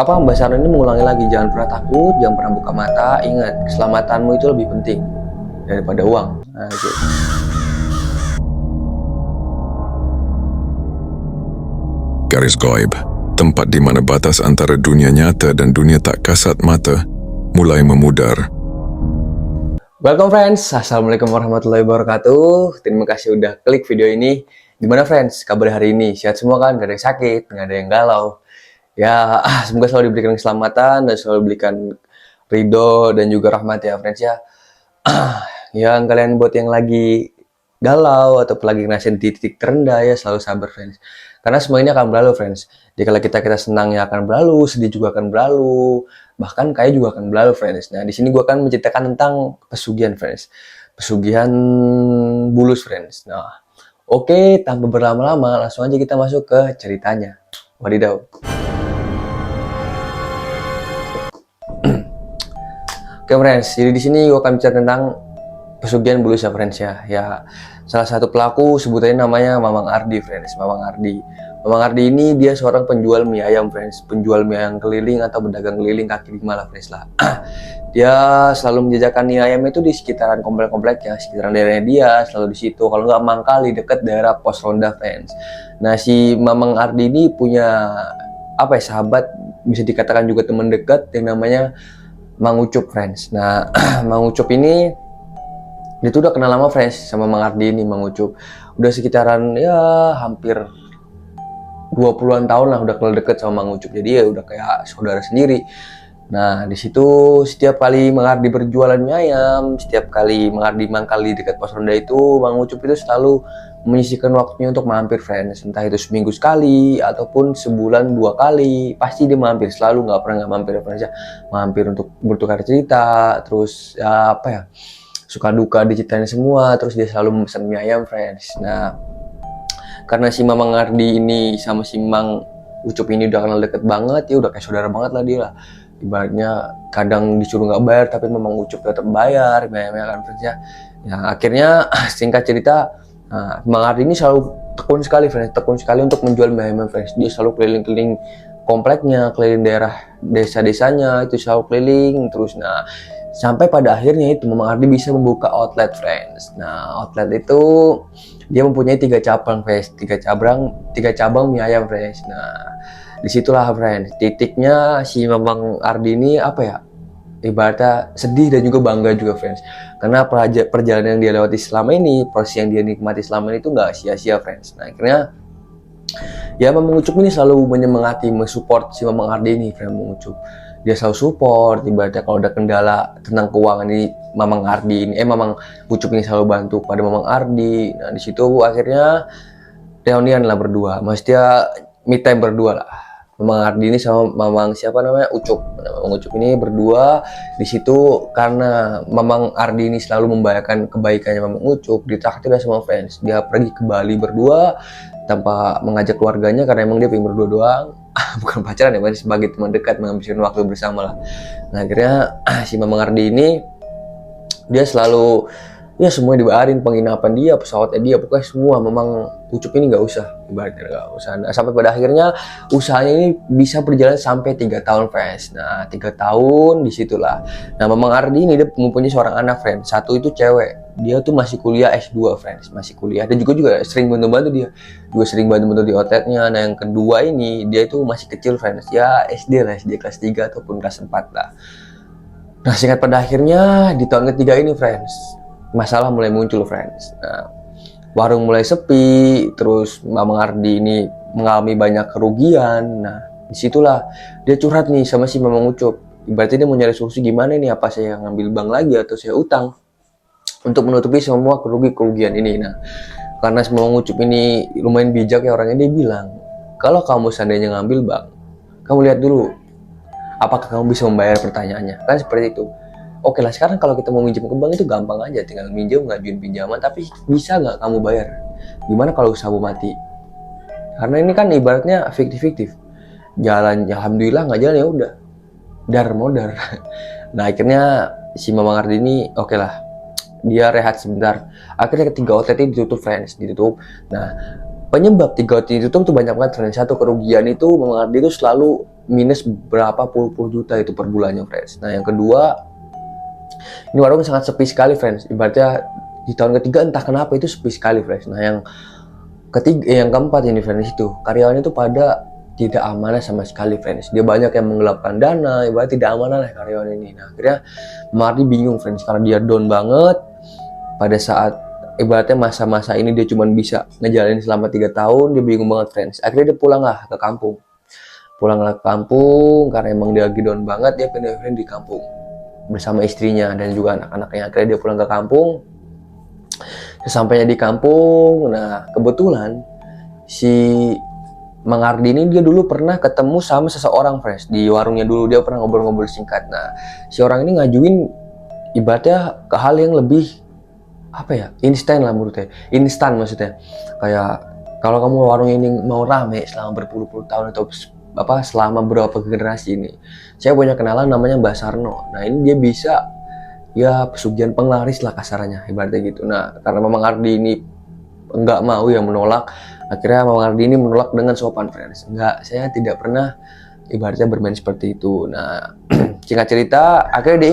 Apa pembahasan ini mengulangi lagi, jangan pernah takut, jangan pernah buka mata. Ingat, keselamatanmu itu lebih penting daripada uang. Nah, gitu. Garis Goib, tempat di mana batas antara dunia nyata dan dunia tak kasat mata mulai memudar. Welcome friends, assalamualaikum warahmatullahi wabarakatuh. Terima kasih udah klik video ini. Gimana friends, kabar hari ini? Sehat semua kan? Gak ada yang sakit, gak ada yang galau. Ya, semoga selalu diberikan keselamatan dan selalu diberikan ridho dan juga rahmat ya friends ya. Yang kalian buat yang lagi galau atau lagi ngerasain titik terendah ya, selalu sabar friends. Karena semua ini akan berlalu friends. Jadi kalau kita senang ya akan berlalu, sedih juga akan berlalu, bahkan kaya juga akan berlalu friends. Nah di sini gue akan menceritakan tentang pesugihan friends, pesugihan bulus friends. Nah oke, tanpa berlama-lama langsung aja kita masuk ke ceritanya. Wadidaw. Oke friends, jadi di sini gue akan bicara tentang pesugihan bulus ya friends ya. Ya salah satu pelaku sebutannya namanya Mamang Ardi friends. Mamang Ardi ini dia seorang penjual mie ayam friends, penjual mie ayam keliling atau pedagang keliling kaki lima lah friends lah. Dia selalu menjajakan mie ayam itu di sekitaran komplek-kompleknya, sekitaran daerahnya dia selalu di situ. Kalau nggak mangkal di dekat daerah pos ronda friends. Nah si Mamang Ardi ini punya apa ya, sahabat, bisa dikatakan juga teman dekat yang namanya Mang Ucup friends. Nah Mang Ucup ini dia tuh udah kenal lama friends sama Mang Ardi ini, Mang Ucup. Udah sekitaran ya hampir 20-an tahun lah udah kenal deket sama Mang Ucup. Jadi ya udah kayak saudara sendiri. Nah di situ setiap kali Mang Ardi berjualan mie ayam, setiap kali Mang Ardi mangkal di dekat pos ronda itu, Mang Ucup itu selalu menyisihkan waktunya untuk mampir friends. Entah itu seminggu sekali ataupun sebulan 2 kali, pasti dia mampir, selalu nggak pernah nggak mampir friends ya. Mampir untuk bertukar cerita, terus ya, apa ya, suka duka diceritain semua, terus dia selalu memesan mie ayam friends. Nah karena si Mamang Ardi ini sama si Mang Ucup ini udah kenal deket banget ya, udah kayak saudara banget lah dia lah. Ibaratnya kadang disuruh nggak bayar tapi Mamang Ucup tetap bayar mie ayamnya kan friends ya. Ya akhirnya singkat cerita, nah, Mang Ardi ini selalu tekun sekali friends, tekun sekali untuk menjual mie ayam friends. Dia selalu keliling-keliling kompleknya, keliling daerah desa-desanya, itu selalu keliling terus. Nah sampai pada akhirnya itu Mamang Ardi bisa membuka outlet friends. Nah outlet itu dia mempunyai 3 cabang friends, 3 cabang mie ayam friends. Nah disitulah friends titiknya si Mamang Ardi ini apa ya, ibaratnya sedih dan juga bangga juga friends, karena perjalanan yang dia lewati selama ini, proses yang dia nikmati selama ini itu nggak sia-sia friends. Nah akhirnya ya Mamang Ucup ini selalu menyemangati, mensupport si Mamang Ardi ini friends. Mamang Ucup dia selalu support, ibaratnya kalau ada kendala tentang keuangan ini Mamang Ardi ini, Mamang Ucup ini selalu bantu pada Mamang Ardi. Nah di situ akhirnya reunian lah berdua, maksudnya me time berdua lah. Mamang Ardi ini sama Mamang siapa namanya Ucup. Nah, Mamang Ucup ini berdua di situ karena Mamang Ardi ini selalu membayarkan kebaikannya Mamang Ucup, ditraktir sama fans. Dia pergi ke Bali berdua tanpa mengajak keluarganya karena emang dia pengen berdua doang. Bukan pacaran ya, masih sebagai teman dekat menghabiskan waktu bersama lah. Nah akhirnya si Mamang Ardi ini dia selalu ya semua dibayarin, penginapan dia, pesawatnya dia, pokoknya semua. Mamang Ucup ini nggak usah, ibaratnya nggak usah. Nah, sampai pada akhirnya usahanya ini bisa berjalan sampai 3 tahun friends. Nah 3 tahun disitulah. Nah Mamang Ardi ini dia mempunyai seorang anak friends, satu itu cewek, dia tuh masih kuliah S2 friends, masih kuliah, dan juga sering bantu-bantu, dia juga sering bantu-bantu di outletnya. Nah yang kedua ini dia itu masih kecil friends, ya SD lah, SD kelas 3 ataupun kelas 4 lah. Nah singkat pada akhirnya di tahun ketiga ini friends, masalah mulai muncul friends. Nah warung mulai sepi, terus Mamang Ardi ini mengalami banyak kerugian. Nah disitulah dia curhat nih sama si Mamang Ucup. Ibaratnya dia mau nyari solusi gimana nih, apa saya ngambil bank lagi atau saya utang untuk menutupi semua kerugian ini. Nah karena si Mamang Ucup ini lumayan bijak ya orangnya, dia bilang kalau kamu seandainya ngambil bank, kamu lihat dulu apakah kamu bisa membayar, pertanyaannya kan seperti itu. Oke lah, sekarang kalau kita mau minjem ke bank itu gampang aja, tinggal minjem, ngajuin pinjaman, tapi bisa nggak kamu bayar? Gimana kalau usahamu mati? Karena ini kan ibaratnya fiktif, jalan ya alhamdulillah, nggak jalan ya udah, dar modar. Nah akhirnya si Mamang Ardi ini oke lah, dia rehat sebentar. Akhirnya ketiga outlet ini ditutup friends, ditutup. Nah penyebab 3 outlet ditutup tuh banyak banget friends. Satu kerugian itu Mamang Ardi itu selalu minus berapa puluh juta itu per bulannya friends. Nah yang kedua, ini warung sangat sepi sekali friends. Ibaratnya di tahun ketiga entah kenapa itu sepi sekali friends. Nah yang yang keempat ini friends, itu karyawan itu pada tidak amanah sama sekali friends. Dia banyak yang menggelapkan dana, ibaratnya tidak amanah lah karyawan ini. Nah akhirnya Mardi bingung friends, karena dia down banget pada saat ibaratnya masa-masa ini dia cuma bisa ngejalanin selama 3 tahun. Dia bingung banget friends. Akhirnya dia pulanglah ke kampung. Pulanglah ke kampung karena emang dia lagi down banget. Dia pindah di kampung bersama istrinya dan juga anak-anaknya. Akhirnya dia pulang ke kampung. Sesampainya di kampung, nah kebetulan si Mang Ardi ini dia dulu pernah ketemu sama seseorang friends di warungnya dulu. Dia pernah ngobrol-ngobrol singkat. Nah si orang ini ngajuin ibaratnya ke hal yang lebih apa ya, instan lah menurutnya. Instan maksudnya kayak kalau kamu warung ini mau rame selama berpuluh-puluh tahun atau selama berapa generasi ini, saya punya kenalan namanya Mbak Sarno. Nah ini dia bisa ya pesugihan penglaris lah kasarannya ibaratnya gitu. Nah karena Mamang Ardi ini enggak mau ya menolak, akhirnya Mamang Ardi ini menolak dengan sopan friends. Enggak, saya tidak pernah ibaratnya bermain seperti itu. Nah singkat cerita akhirnya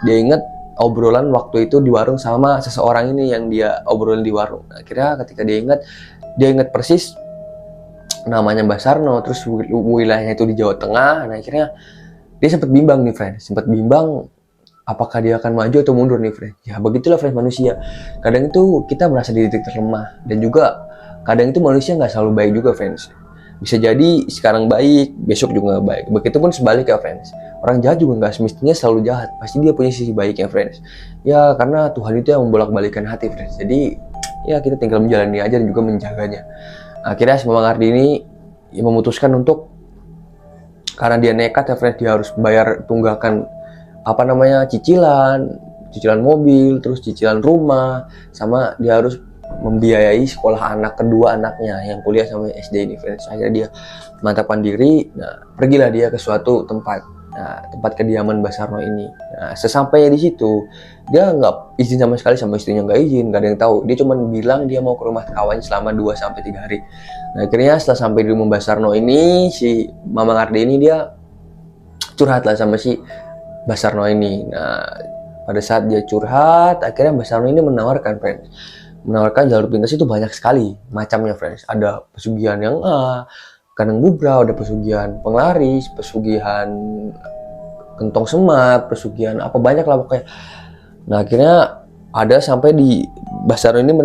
dia inget obrolan waktu itu di warung sama seseorang ini yang dia obrolin di warung. Nah, akhirnya ketika dia inget persis namanya Mbak Sarno, terus wilayahnya itu di Jawa Tengah. Nah akhirnya dia sempat bimbang nih friends, apakah dia akan maju atau mundur nih friends. Ya begitulah friends manusia. Kadang itu kita merasa di titik terlemah, dan juga kadang itu manusia nggak selalu baik juga friends. Bisa jadi sekarang baik, besok juga nggak baik. Begitupun sebaliknya friends. Orang jahat juga nggak semestinya selalu jahat. Pasti dia punya sisi baiknya friends. Ya karena Tuhan itu yang membolak-balikan hati friends. Jadi ya kita tinggal menjalani aja dan juga menjaganya. Akhirnya si Mamang Ardi ini ya, memutuskan untuk, karena dia nekat ya friends, dia harus bayar tunggakan cicilan mobil, terus cicilan rumah, sama dia harus membiayai sekolah kedua anaknya yang kuliah sama SD ini friends. Akhirnya dia mantapkan diri. Nah pergilah dia ke suatu tempat, tempat kediaman Mbak Sarno ini. Nah sesampainya di situ dia nggak izin sama sekali, sama istrinya nggak izin, nggak ada yang tahu. Dia cuma bilang dia mau ke rumah kawannya selama 2-3 hari. Nah akhirnya setelah sampai di rumah Mbak Sarno ini, si Mamang Ardi ini dia curhat lah sama si Mbak Sarno ini. Nah pada saat dia curhat, akhirnya Mbak Sarno ini menawarkan jalur pintas itu banyak sekali macamnya friends. Ada pesugihan yang kandang bubrau, ada pesugihan penglaris, pesugihan kentong semat, pesugihan apa banyak lah pokoknya. Nah akhirnya ada sampai di Mbak Sarno ini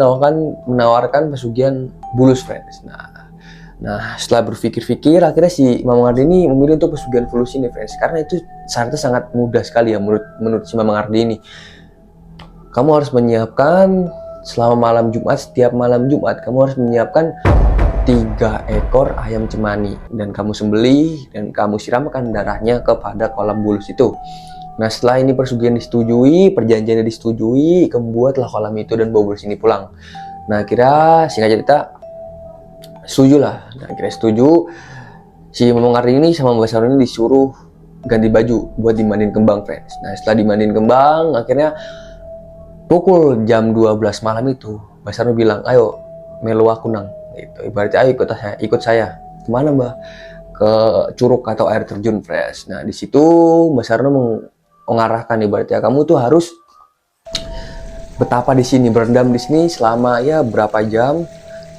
menawarkan pesugihan bulus friends. Nah setelah berpikir-pikir, akhirnya si Mamang Ardi ini memilih untuk pesugihan fulus ini friends, karena itu syaratnya sangat mudah sekali ya menurut si Mamang Ardi ini. Kamu harus menyiapkan selama malam Jumat, setiap malam Jumat kamu harus menyiapkan 3 ekor ayam cemani, dan kamu sembelih dan kamu siramkan darahnya kepada kolam bulus itu. Nah setelah ini persugihan disetujui, perjanjiannya disetujui, kamu buatlah kolam itu dan bawa bulus ini pulang. Nah kira singkat cerita setuju lah. Nah kira setuju, si Mamang Ardi ini sama Mbak Sarno ini disuruh ganti baju buat dimandiin kembang friends. Nah setelah dimandiin kembang, akhirnya pukul jam 12 malam itu Mbak Sarno bilang, ayo melu aku nang gitu. Ibaratnya ayo ikut saya. Kemana Mbak? Ke curug atau air terjun friends. Nah di situ Mbak Sarno mengarahkan ibaratnya kamu tuh harus betapa di sini, berendam di sini selama ya berapa jam.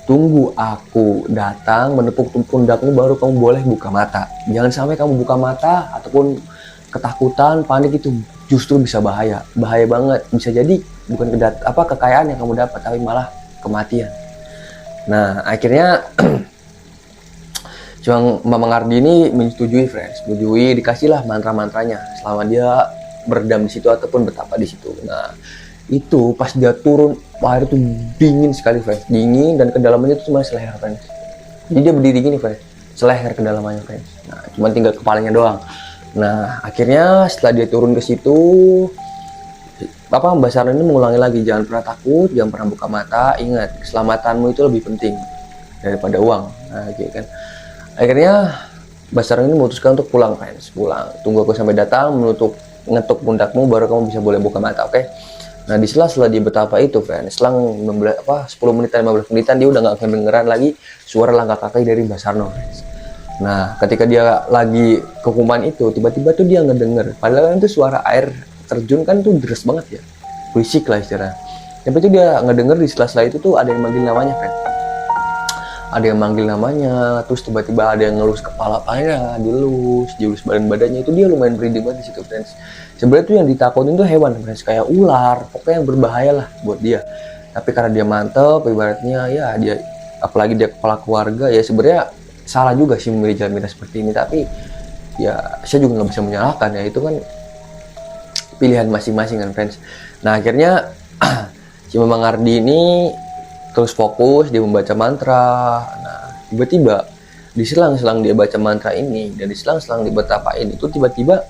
Tunggu aku datang menepuk pundakmu baru kamu boleh buka mata. Jangan sampai kamu buka mata ataupun ketakutan, panik, itu justru bisa bahaya banget. Bisa jadi bukan kekayaan yang kamu dapat, tapi malah kematian. Nah akhirnya cuma Mamang Ardi ini menyetujui friends, dikasihlah mantra-mantranya selama dia berendam di situ ataupun betapa di situ. Nah itu pas dia turun, air itu dingin sekali friends, dingin, dan kedalamannya itu cuma seleher friends. Jadi dia berdiri gini friends, seleher kedalamannya friends. Nah cuma tinggal kepalanya doang. Nah akhirnya setelah dia turun ke situ, Mbak Sarno ini mengulangi lagi, jangan pernah takut, jangan pernah buka mata, ingat keselamatanmu itu lebih penting daripada uang. Nah gitu kan. Akhirnya Mbak Sarno ini memutuskan untuk pulang friends, pulang. Tunggu aku sampai datang, ngetuk pundakmu baru kamu bisa boleh buka mata, oke? Nah di sela-sela dia betapa itu friends, selang 10 menitan 15 menitan dia udah nggak kedengeran lagi suara langkah kaki dari Mbak Sarno friends. Nah ketika dia lagi kekuman itu tiba-tiba tuh dia ngedenger, padahal itu suara air terjun kan tuh deras banget ya, berisik lah istilahnya. Tapi itu dia ngedenger di sela-sela itu tuh ada yang manggil namanya friends, ada yang manggil namanya, terus tiba-tiba ada yang ngelus kepalanya, dilus badan-badannya, itu dia lumayan merinding banget di situ friends. Sebenarnya tuh yang ditakutin tuh hewan friends, kayak ular, pokoknya yang berbahaya lah buat dia. Tapi karena dia mantep, ibaratnya ya dia, apalagi dia kepala keluarga, ya sebenarnya salah juga sih memilih jalan pintas seperti ini. Tapi ya saya juga nggak bisa menyalahkan ya, itu kan pilihan masing-masing kan friends. Nah akhirnya si Mamang Ardi ini terus fokus dia membaca mantra. Nah tiba-tiba di selang-selang dia baca mantra ini dan di selang-selang dia betapain itu, tiba-tiba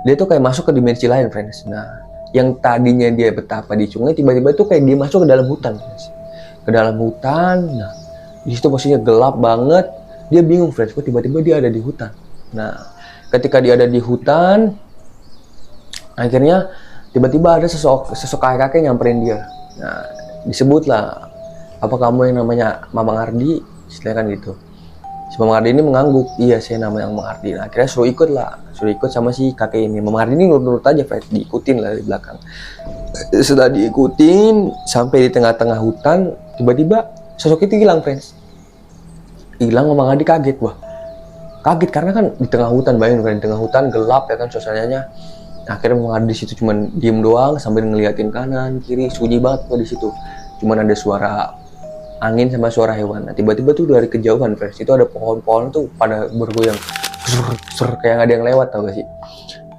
dia tuh kayak masuk ke dimensi lain friends. Nah yang tadinya dia betapa di sungai, tiba-tiba tuh kayak dia masuk ke dalam hutan friends, ke dalam hutan. Nah di situ posisinya gelap banget, dia bingung friends, kok tiba-tiba dia ada di hutan. Nah ketika dia ada di hutan, akhirnya tiba-tiba ada sosok kakek nyamperin dia. Nah disebutlah, apa kamu yang namanya Mamang Ardi, istilahnya kan gitu. Si Mamang Ardi ini mengangguk, iya saya namanya Mamang Ardi. Nah akhirnya suruh ikut sama si kakek ini. Mamang Ardi ini nurut aja friends, diikutin lah di belakang. Setelah diikutin sampai di tengah-tengah hutan, tiba-tiba sosok itu hilang friends, hilang. Mamang Ardi kaget, wah kaget karena kan di tengah hutan, bayangin friends, di tengah hutan gelap ya kan suasananya. Nah, akhirnya Mamang Ardi di situ cuman diem doang sambil ngeliatin kanan kiri, sunyi banget kok di situ. Cuman ada suara angin sama suara hewan. Nah tiba-tiba tuh dari kejauhan friends, itu ada pohon-pohon tuh pada bergoyang, kayak ada yang lewat, tau gak sih,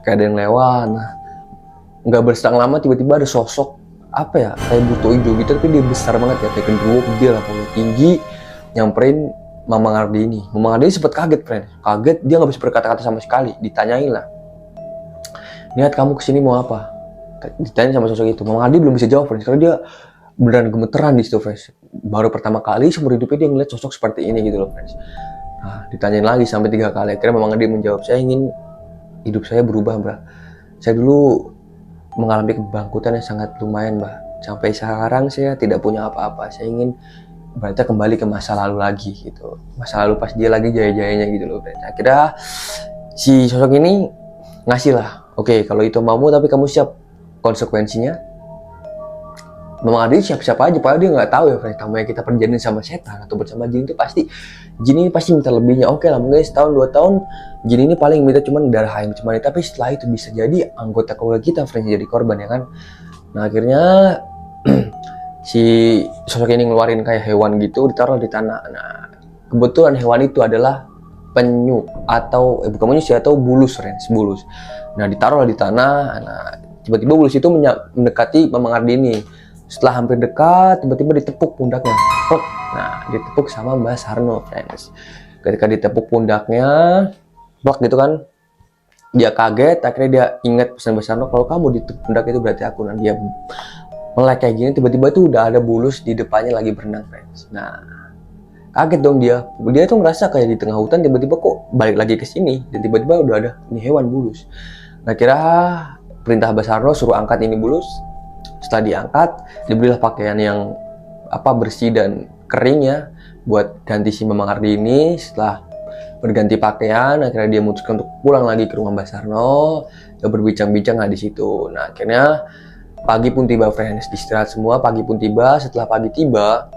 kayak ada yang lewat. Nah nggak berselang lama tiba-tiba ada sosok apa ya, kayak buto hijau gitu, tapi dia besar banget ya, kayak gendruwo gede lah, pokoknya tinggi, nyamperin Mamang Ardi ini. Mamang Ardi sempat kaget friends, kaget, dia nggak bisa berkata-kata sama sekali. Ditanyain lah, niat kamu kesini mau apa, ditanya sama sosok itu. Mamang Ardi belum bisa jawab friends, karena dia beneran gemeteran di situ friends. Baru pertama kali seumur hidupnya dia ngeliat sosok seperti ini gitu loh friends. Nah ditanyain lagi sampai 3 kali. Akhirnya Mamang Ardi menjawab, saya ingin hidup saya berubah mbak. Saya dulu mengalami kebangkrutan yang sangat lumayan mbak. Sampai sekarang saya tidak punya apa-apa. Saya ingin berarti kembali ke masa lalu lagi gitu. Masa lalu pas dia lagi jaya-jayanya gitu loh friends. Akhirnya si sosok ini ngasih lah, oke kalau itu maumu tapi kamu siap konsekuensinya. Mamang Ardi siap-siap aja, padahal dia nggak tahu ya friends, tamu yang kita perjalanin sama setan atau bersama jin itu pasti, jin ini pasti minta lebihnya. Oke lah mungkin setahun 2 tahun jin ini paling minta cuman darah ayam cuman, tapi setelah itu bisa jadi anggota keluarga kita friends jadi korban ya kan. Nah akhirnya si sosok ini ngeluarin kayak hewan gitu, ditaruh di tanah. Nah kebetulan hewan itu adalah penyu atau bukan penyu sih, atau bulus friends, bulus. Nah ditaruh di tanah. Nah tiba-tiba bulus itu mendekati Mamang Ardi ini. Setelah hampir dekat, tiba-tiba ditepuk pundaknya. Nah, ditepuk sama Mbak Sarno, friends. Ketika ditepuk pundaknya, blok gitu kan, dia kaget. Akhirnya dia ingat pesan Mbak Sarno, kalau kamu ditepuk pundak itu berarti aku. Nah, dia melek kayak gini, tiba-tiba itu udah ada bulus di depannya lagi berenang, friends. Nah, kaget dong dia. Dia tuh ngerasa kayak di tengah hutan, tiba-tiba kok balik lagi ke sini. Dan tiba-tiba udah ada ini hewan bulus. Nah, kira perintah Mbak Sarno suruh angkat ini bulus. Setelah diangkat, diberilah pakaian yang bersih dan kering ya buat ganti si Mamang Ardi ini. Setelah berganti pakaian, akhirnya dia memutuskan untuk pulang lagi ke rumah Mbak Sarno. Dia berbincang-bincang di situ. Nah akhirnya pagi pun tiba friends, istirahat semua. Pagi pun tiba. Setelah pagi tiba,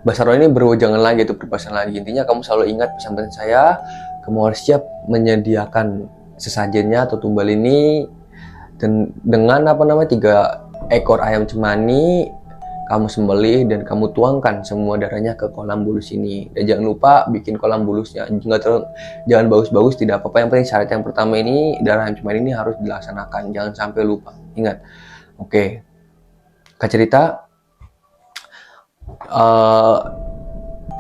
Mbak Sarno ini berwejangan lagi untuk berpesan lagi. Intinya kamu selalu ingat pesan-pesan saya. Kamu harus siap menyediakan sesajennya atau tumbal ini. Dan dengan 3 ekor ayam cemani kamu sembelih dan kamu tuangkan semua darahnya ke kolam bulus ini. Dan jangan lupa bikin kolam bulusnya jangan bagus-bagus, tidak apa-apa, yang penting syarat yang pertama ini darah ayam cemani ini harus dilaksanakan, jangan sampai lupa, ingat. Oke. Kak cerita,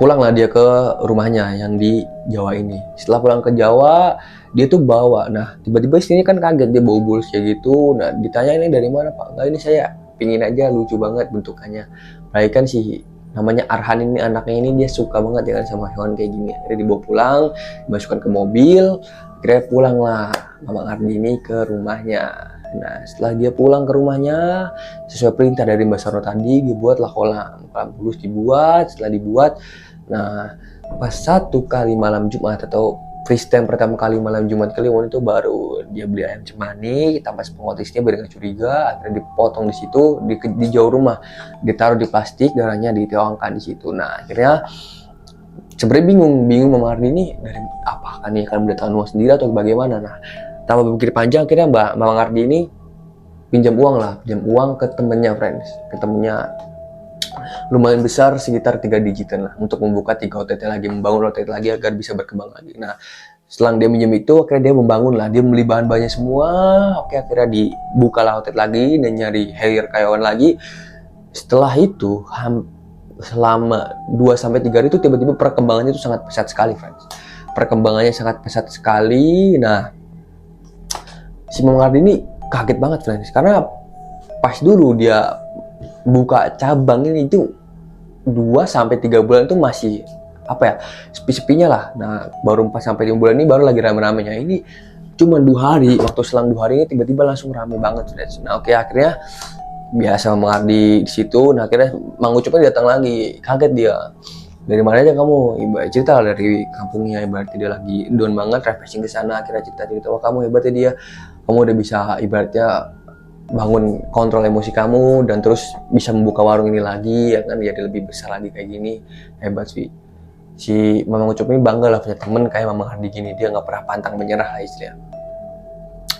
pulanglah dia ke rumahnya yang di Jawa ini. Setelah pulang ke Jawa, dia tuh bawa, nah tiba-tiba istrinya kan kaget, dia bawa bulus kayak gitu. Nah ditanya ini dari mana pak? Enggak, ini saya pingin aja, lucu banget bentukannya. Baik kan si namanya Arhan ini, anaknya ini dia suka banget ya kan sama hewan kayak gini. Akhirnya dibawa pulang, dimasukkan ke mobil. Akhirnya pulanglah Mamang Ardi ini ke rumahnya. Nah, setelah dia pulang ke rumahnya, sesuai perintah dari Mbak Sarno tadi, dibuatlah kolam bulus dibuat. Setelah dibuat, nah pas satu kali malam Jumat atau freestyle pertama kali malam Jumat Kliwon itu baru dia beli ayam cemani tanpa pengotisnya biar nggak curiga. Akhirnya dipotong di situ di jauh rumah, ditaruh di plastik, darahnya dituangkan di situ. Nah akhirnya sebenarnya bingung Mama Ardi ini dari apa kan, ini akan mendatangkan uang sendiri atau bagaimana. Nah tanpa berpikir panjang akhirnya Mama Ardi ini pinjam uang ke temennya, friends, ke temennya lumayan besar, sekitar 3 digitan lah, untuk membuka 3 OTT lagi, membangun OTT lagi agar bisa berkembang lagi. Nah setelah dia minjem itu, akhirnya dia membangun lah, dia beli bahan-bahannya semua. Oke, akhirnya dibuka lah OTT lagi dan nyari hair karyawan lagi. Setelah itu selama 2-3 hari itu tiba-tiba perkembangannya itu sangat pesat sekali, friends. Perkembangannya sangat pesat sekali. Nah si Mama Ardi ini kaget banget, friends, karena pas dulu dia buka cabang ini itu 2-3 bulan itu masih apa ya, sepi-sepinya lah. Nah baru 4-5 bulan ini baru lagi rame-ramenya. Ini cuma 2 hari, waktu selang 2 hari ini tiba-tiba langsung rame banget, friends. Nah oke, akhirnya biasa Mang Ardi di situ. Nah akhirnya Mang Ucupnya datang lagi, kaget dia, dari mana aja kamu? Ibarat cerita dari kampungnya, ibaratnya dia lagi down banget, refreshing ke sana. Akhirnya cerita wah kamu hebatnya dia, kamu udah bisa ibaratnya bangun kontrol emosi kamu dan terus bisa membuka warung ini lagi, ya kan, jadi lebih besar lagi kayak gini. Hebat sih si Mamang Ucup ini, bangga lah punya temen kayak Mamang Ardi gini. Dia nggak pernah pantang menyerah lah istilahnya.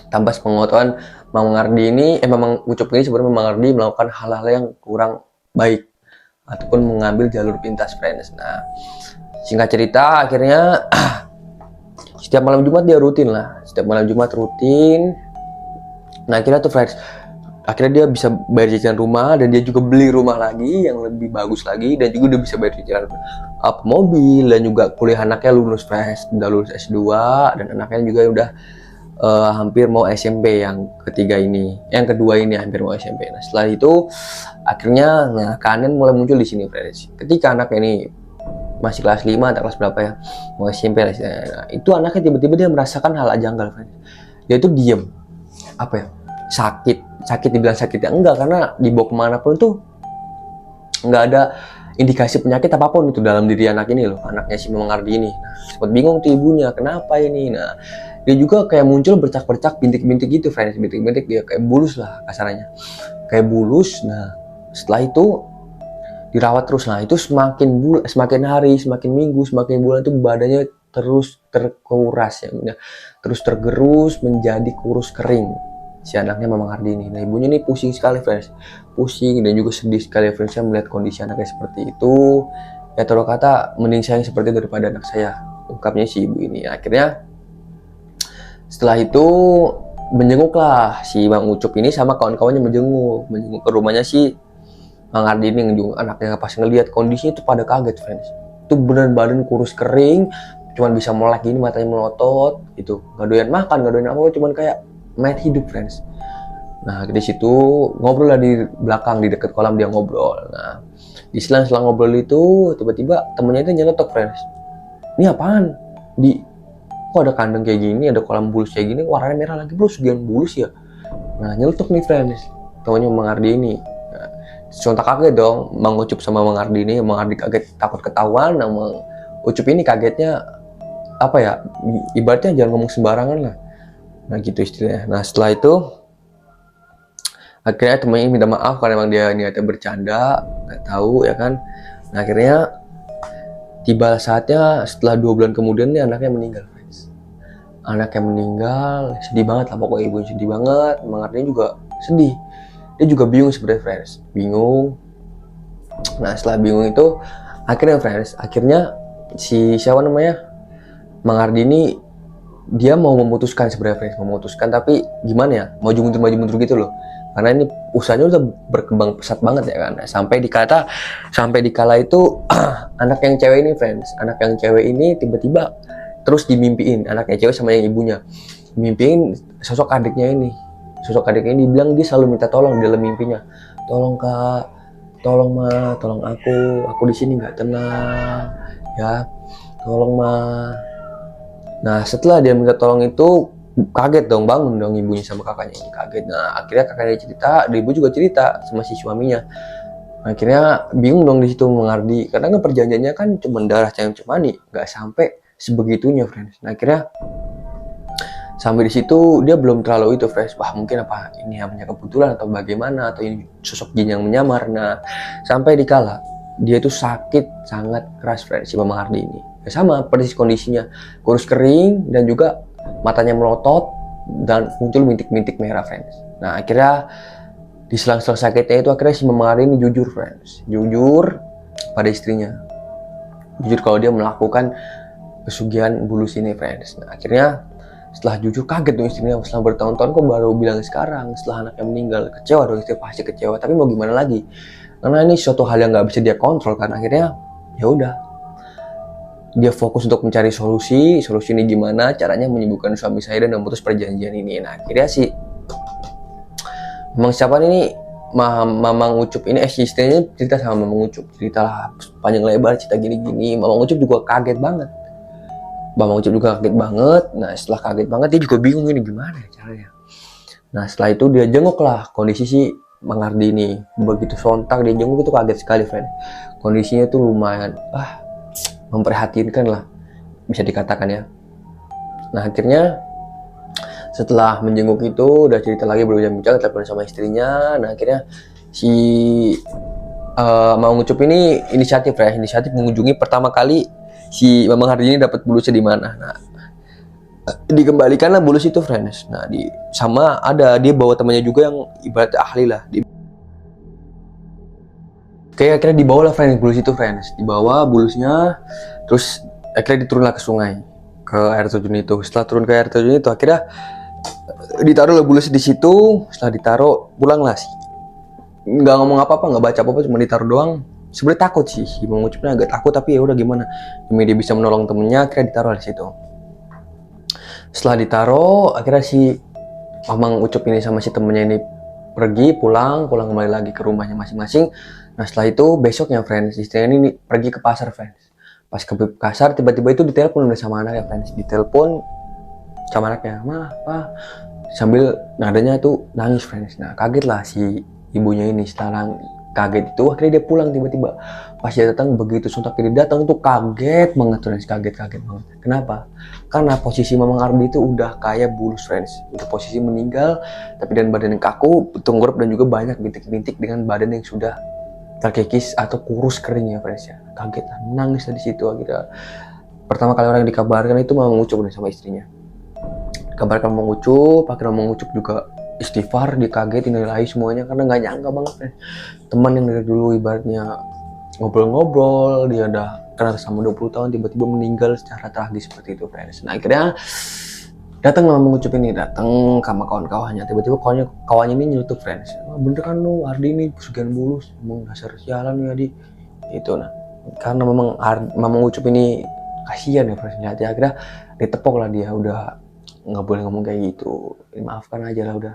Tanpa sepengetahuan Mamang Ardi ini, Mamang Ucup ini sebenarnya Mamang Ardi melakukan hal-hal yang kurang baik ataupun mengambil jalur pintas, friends. Nah singkat cerita akhirnya setiap malam Jumat dia rutin lah, setiap malam Jumat rutin. Nah akhirnya tuh, friends, akhirnya dia bisa bayar cicilan rumah dan dia juga beli rumah lagi yang lebih bagus lagi, dan juga dia bisa bayar cicilan mobil, dan juga kuliah anaknya lulus, friends, udah lulus S2, dan anaknya juga udah hampir mau SMP yang kedua ini hampir mau SMP. Nah setelah itu akhirnya keanehan mulai muncul di sini, friends. Ketika anaknya ini masih kelas 5 atau kelas berapa ya, mau SMP lah. Nah, itu anaknya tiba-tiba dia merasakan hal janggal, friends. Dia tuh diem, apa ya, sakit dibilang sakit ya enggak, karena dibawa kemana pun tuh nggak ada indikasi penyakit apapun itu dalam diri anak ini loh, anaknya si Mamang Ardi ini. Nah sempat bingung tuh ibunya, kenapa ini. Nah dia juga kayak muncul bercak-bercak bintik-bintik gitu, friends, bintik-bintik, dia kayak bulus lah kasarnya, kayak bulus. Nah setelah itu dirawat terus. Nah itu semakin hari, semakin minggu, semakin bulan itu badannya terus terkuras ya, terus tergerus menjadi kurus kering si anaknya Mamang Ardi ini. Nah ibunya ini pusing sekali, friends, pusing dan juga sedih sekali, friends, melihat kondisi anaknya seperti itu. Ya taruh kata, mending saya seperti itu daripada anak saya, ungkapnya si ibu ini. Akhirnya setelah itu menjenguklah si Mang Ucup ini sama kawan-kawannya, menjenguk ke rumahnya si Mang Ardi ini. Anaknya pas ngelihat kondisinya itu pada kaget, friends. Itu beneran badan kurus kering, cuman bisa melek gini, matanya melotot gitu, nggak doyan makan, nggak doyan apa, cuman kayak mayat hidup, friends. Nah di situ ngobrol lah di belakang, di dekat kolam dia ngobrol. Nah di selang ngobrol itu tiba-tiba temennya itu nyelotok, friends, ini apaan, kok ada kandang kayak gini, ada kolam bulus kayak gini, warnanya merah lagi, bro, segian bulus ya. Nah nyelotok nih, friends, temannya Mang Ardi ini. Sontak kaget dong Mang Ucup sama Mang Ardi ini. Mang Ardi kaget, takut ketahuan. Nah Mang Ucup ini kagetnya apa ya, ibaratnya jangan ngomong sembarangan lah, nah gitu istilahnya. Nah setelah itu akhirnya temannya minta maaf karena emang dia niatnya bercanda, nggak tahu ya kan. Nah akhirnya tiba saatnya setelah 2 bulan kemudian nih anaknya meninggal, friends. Anaknya meninggal, sedih banget lah pokoknya, ibunya sedih banget, Mang Ardi juga sedih. Dia juga bingung sebenarnya, friends, bingung. Nah setelah bingung itu akhirnya, friends, si siapa namanya, Mang Ardi ini dia mau memutuskan sebenarnya, friends, memutuskan, tapi gimana ya, maju mundur gitu loh, karena ini usahanya udah berkembang pesat banget ya kan. Sampai dikala itu anak yang cewek ini, friends, anak yang cewek ini tiba-tiba terus dimimpiin, anaknya cewek sama yang ibunya mimpiin sosok adiknya ini. Sosok adiknya ini dibilang dia selalu minta tolong di dalam mimpinya, tolong kak, tolong ma, tolong aku di sini nggak tenang ya, tolong ma. Nah setelah dia minta tolong itu kaget dong, bangun dong ibunya sama kakaknya ini kaget. Nah akhirnya kakaknya cerita, ibu juga cerita sama si suaminya. Akhirnya bingung dong di situ Mang Ardi, karena kan perjanjiannya kan cuma darah Cayam Cemani, nggak sampai sebegitunya friends. Nah akhirnya sampai di situ dia belum terlalu itu friends, wah mungkin apa ini namanya kebetulan atau bagaimana, atau ini sosok jin yang menyamar. Nah sampai dikala dia itu sakit sangat keras friends, si Mang Ardi ini ya sama persis kondisinya, kurus kering dan juga matanya melotot dan muncul bintik-bintik merah friends. Nah akhirnya di selang-selang sakitnya itu akhirnya si Mang Ardi ini jujur friends, jujur pada istrinya, jujur kalau dia melakukan pesugihan bulus ini friends. Nah akhirnya setelah jujur kaget dong istrinya, setelah bertahun-tahun kok baru bilang sekarang setelah anaknya meninggal. Kecewa dong istri, pasti kecewa, tapi mau gimana lagi, karena ini suatu hal yang nggak bisa dia kontrol kan. Akhirnya ya udah, dia fokus untuk mencari solusi ini gimana caranya menyembuhkan suami saya dan memutus perjanjian ini. Nah akhirnya si Mang siapa ini Mamang Ucup ini si istrinya cerita sama Mamang Ucup, ceritalah panjang lebar cerita gini-gini. Mamang Ucup juga kaget banget, Mamang Ucup juga kaget banget. Nah setelah kaget banget dia juga bingung ini gimana caranya. Nah setelah itu dia jenguk lah kondisi si Mang Ardi ini. Begitu sontak dia jenguk itu kaget sekali friend, kondisinya tuh lumayan memprihatinkan lah bisa dikatakan ya. Nah akhirnya setelah menjenguk itu udah cerita lagi berbincang-bincang, telepon sama istrinya. Nah akhirnya si Mamang Ucup ini inisiatif mengunjungi pertama kali si Mamang Ardi ini dapat bulusnya di mana. Nah dikembalikanlah bulus itu friends. Nah sama ada dia bawa temannya juga yang ibarat ahli lah. Kayak akhirnya dibawa lah friends bulus itu friends, dibawa bulusnya, terus akhirnya diturunlah ke sungai, ke air terjun itu. Setelah turun ke air terjun itu akhirnya ditaruh lah bulus di situ. Setelah ditaruh pulanglah sih, nggak ngomong apa-apa, nggak baca apa-apa, cuma ditaruh doang. Sebenarnya takut sih, mengucapnya agak takut, tapi ya udah gimana, demi dia bisa menolong temennya, akhirnya ditaruh di situ. Setelah ditaruh akhirnya si Mamang Ucup ini sama si temennya ini pergi pulang kembali lagi ke rumahnya masing-masing. Nah setelah itu besoknya friends, istrinya ini pergi ke pasar friends. Pas ke pasar tiba-tiba itu ditelepon sama anaknya friends, ditelepon sama anaknya, "Ma, Pa," sambil nadanya itu nangis friends. Nah kaget lah si ibunya ini, setelah kaget itu akhirnya dia pulang tiba-tiba. Pas dia datang begitu sontak dia datang tuh kaget banget friends, kaget banget. Kenapa? Karena posisi Mamang Ardi itu udah kayak bulus friends, udah posisi meninggal tapi dan badan yang kaku, tenggorok dan juga banyak bintik-bintik dengan badan yang sudah terkikis atau kurus kering ya friends ya. Kaget lah, nangis di situ. Akhirnya pertama kali orang yang dikabarkan itu Mamang Ucup nih sama istrinya. Kabarkan Mamang Ucup, akhirnya Mamang Ucup juga istighfar, dia kaget, dinilai semuanya karena nggak nyangka banget friends. Teman yang dari dulu ibaratnya ngobrol-ngobrol, dia udah kenal sama 20 tahun tiba-tiba meninggal secara tragis seperti itu friends. Nah akhirnya datang Mamang Ucup ini, datang sama kawan-kawannya. Tiba-tiba kawannya ini nyelutuk friends, "Bener kan lu Ardi ini pesugihan bulus, emang dasar sialan ya Di." Itu nah karena Mamang Ucup ini kasihan ya friends, akhirnya ditepok lah dia, udah nggak boleh ngomong kayak gitu, maafkan aja lah udah,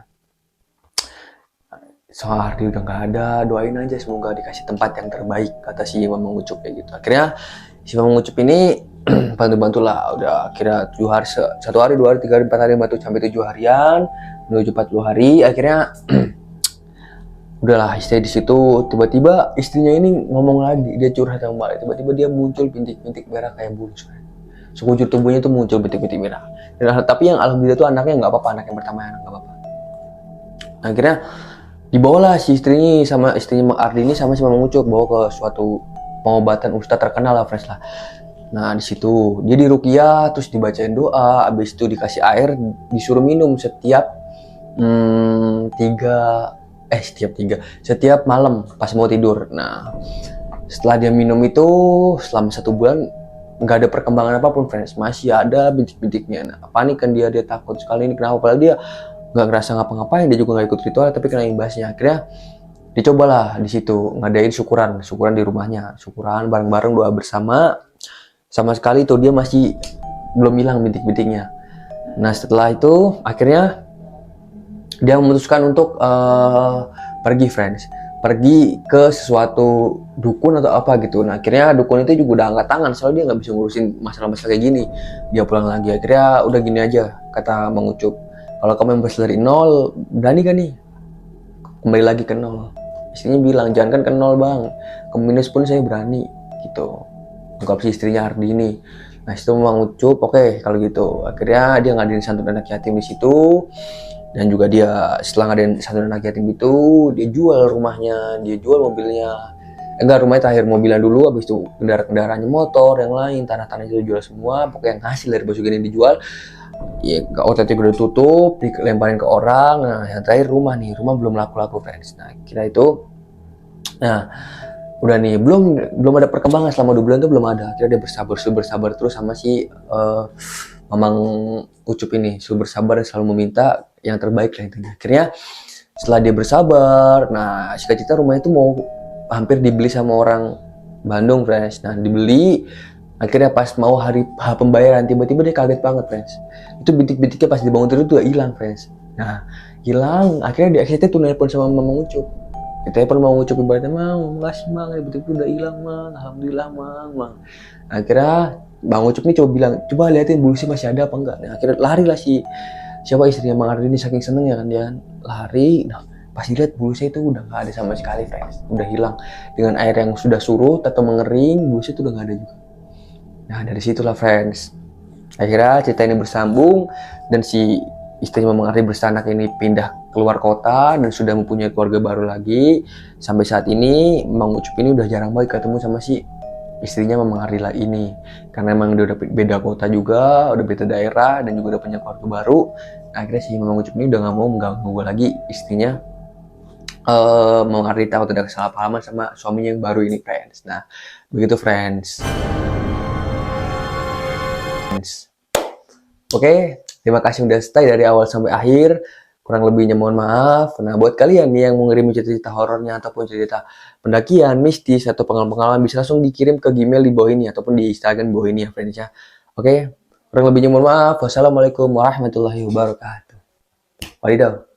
soal Ardi udah nggak ada, doain aja semoga dikasih tempat yang terbaik, kata si Mamang Ucup kayak gitu. Akhirnya si Mamang Ucup ini bantu lah, udah akhirnya 7 hari, 1 hari 2 hari 3 hari 4 hari bantu sampai 7 harian menuju 40 hari. Akhirnya udahlah istri di situ. Tiba-tiba istrinya ini ngomong lagi, dia curhat yang balik, tiba-tiba dia muncul bintik-bintik merah kayak bulus. Sekujur tubuhnya tuh muncul bintik-bintik merah. Dan, tapi yang alhamdulillah tuh anaknya nggak apa-apa, anak yang pertama nggak apa-apa. Akhirnya dibawalah si istrinya sama istrinya Ardi ini sama si Mamang Ucup bawa ke suatu pengobatan ustadz terkenal lah friends lah. Nah di situ dia diruqyah, terus dibacain doa, habis itu dikasih air, disuruh minum setiap setiap malam pas mau tidur. Nah setelah dia minum itu selama 1 bulan nggak ada perkembangan apapun friends, masih ada bintik-bintiknya. Nah panik kan dia takut sekali ini kenapa, padahal dia nggak ngerasa ngapa-ngapain, dia juga nggak ikut ritual tapi kena imbasnya. Akhirnya dicobalah di situ ngadain syukuran di rumahnya, syukuran bareng-bareng, doa bersama. Sama sekali tuh dia masih belum hilang bintik-bintiknya. Nah setelah itu akhirnya dia memutuskan untuk pergi friends, pergi ke sesuatu dukun atau apa gitu. Nah akhirnya dukun itu juga udah angkat tangan soalnya dia nggak bisa ngurusin masalah-masalah kayak gini. Dia pulang lagi. Akhirnya udah gini aja kata Mang Ucup, kalau kamu yang berasal dari nol, berani gak nih kembali lagi ke nol? Istrinya bilang, jangan kan ke nol bang, ke minus pun saya berani gitu. Ungkap si istrinya Ardi ini. Nah situ Mang Ucup, oke kalau gitu. Akhirnya dia ngadain santunan anak yatim di situ. Dan juga dia setelah ngadain santunan anak yatim itu, dia jual rumahnya, dia jual mobilnya. Enggak, rumahnya terakhir mobilnya dulu, habis itu kendaraan-kendaraannya motor, yang lain, tanah-tanah itu dijual semua. Pokoknya yang hasil dari Basuki ini dijual. Ya, OTT udah tutup, dilemparin ke orang. Nah, yang terakhir rumah nih, rumah belum laku-laku friends. Nah, kira itu, nah udah nih, belum ada perkembangan selama 2 bulan tuh belum ada. Akhirnya dia bersabar terus sama si Mamang Ucup ini, suruh bersabar dan selalu meminta yang terbaik lah intinya. Akhirnya setelah dia bersabar, nah cita-cita rumah itu mau hampir dibeli sama orang Bandung friends. Nah dibeli, akhirnya pas mau hari pembayaran tiba-tiba dia kaget banget friends. Itu bintik-bintiknya pas dibangun tidur tuh udah hilang friends. Nah hilang, akhirnya dia tuh nelpon sama Mamang Ucup. Kita telepon mau ngucap ibaratnya, Mang, makasih Mang, betul-betul udah hilang Mang, alhamdulillah Mang. Akhirnya Bang Ucup nih coba bilang, coba liatin bulusnya masih ada apa enggak. Nah, akhirnya lari lah siapa istrinya Mang Ardi ini, saking seneng ya kan dia lari. Nah pas dilihat bulusnya itu udah nggak ada sama sekali friends, udah hilang dengan air yang sudah surut atau mengering, bulusnya itu udah nggak ada juga. Nah dari situlah friends, akhirnya cerita ini bersambung dan si istrinya Mang Ardi bersanak ini pindah keluar kota dan sudah mempunyai keluarga baru lagi. Sampai saat ini Mang Ucup ini udah jarang banget ketemu sama si istrinya Mamang Ardila ini, karena emang dia udah beda kota juga, udah beda daerah dan juga udah punya keluarga baru. Nah, akhirnya si Mamang Ucup ini udah gak mau mengganggu lagi istrinya Mamang Ardila, atau udah kesalahpahaman sama suaminya yang baru ini friends. Nah begitu friends. Oke, terima kasih udah stay dari awal sampai akhir. Kurang lebihnya mohon maaf. Nah, buat kalian nih yang mau ngirim cerita horornya ataupun cerita pendakian, mistis, atau pengalaman-pengalaman, bisa langsung dikirim ke Gmail di bawah ini ataupun di Instagram di bawah ini ya friends ya. Oke, kurang lebihnya mohon maaf. Wassalamualaikum warahmatullahi wabarakatuh. Wadidaw.